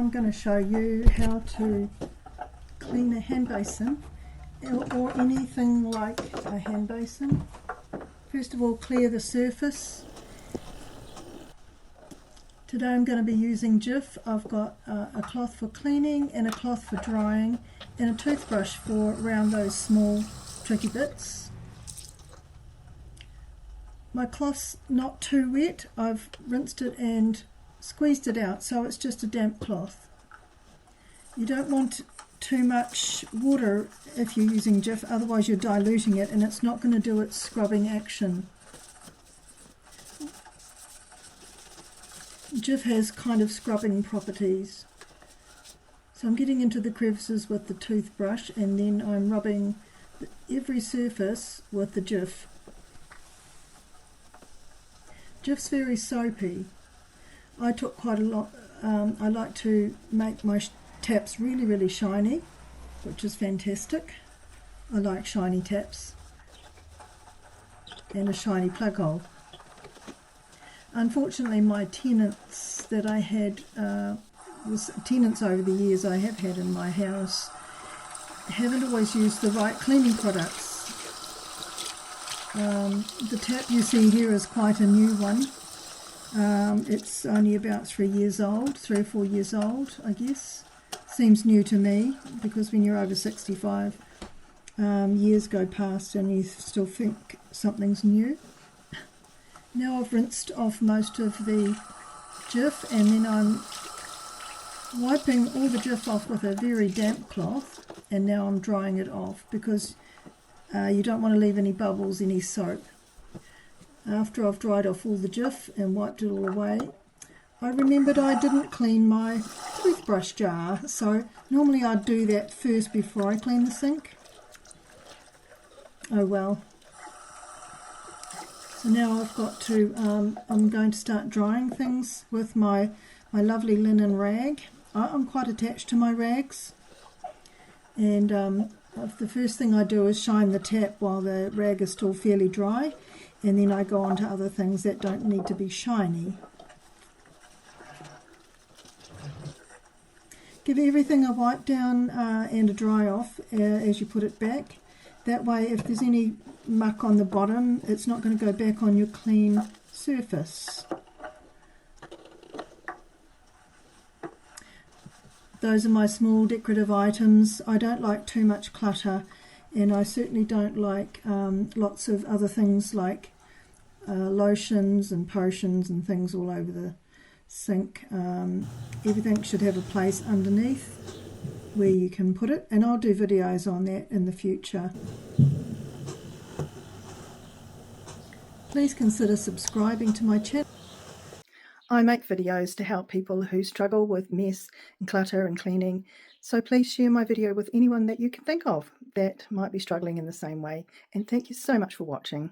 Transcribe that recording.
I'm going to show you how to clean a hand basin or anything like a hand basin. First of all, clear the surface. Today I'm going to be using Jif. I've got a cloth for cleaning and a cloth for drying and a toothbrush for around those small tricky bits. My cloth's not too wet. I've rinsed it and squeezed it out, so it's just a damp cloth. You don't want too much water if you're using Jif, otherwise you're diluting it and it's not going to do its scrubbing action. Jif has kind of scrubbing properties. So I'm getting into the crevices with the toothbrush and then I'm rubbing every surface with the Jif. Jif's very soapy. I took quite a lot. I like to make my taps really shiny, which is fantastic. I like shiny taps and a shiny plug hole. Unfortunately, my tenants that I had, tenants over the years I have had in my house, haven't always used the right cleaning products. The tap you see here is quite a new one. It's only about 3 or 4 years old, I guess. Seems new to me, because when you're over 65, years go past and you still think something's new. Now I've rinsed off most of the Jif and then I'm wiping all the Jif off with a very damp cloth, and now I'm drying it off because you don't want to leave any bubbles, any soap. After I've dried off all the Jif and wiped it all away, I remembered I didn't clean my toothbrush jar, so normally I'd do that first before I clean the sink. Oh well. So now I've got to, I'm going to start drying things with my lovely linen rag. I'm quite attached to my rags, and the first thing I do is shine the tap while the rag is still fairly dry, and then I go on to other things that don't need to be shiny. Give everything a wipe down and a dry off as you put it back. That way, if there's any muck on the bottom, it's not going to go back on your clean surface. Those are my small decorative items. I don't like too much clutter, and I certainly don't like lots of other things like lotions and potions and things all over the sink. Everything should have a place underneath where you can put it, and I'll do videos on that in the future. Please consider subscribing to my channel. I make videos to help people who struggle with mess and clutter and cleaning, so please share my video with anyone that you can think of that might be struggling in the same way, and thank you so much for watching.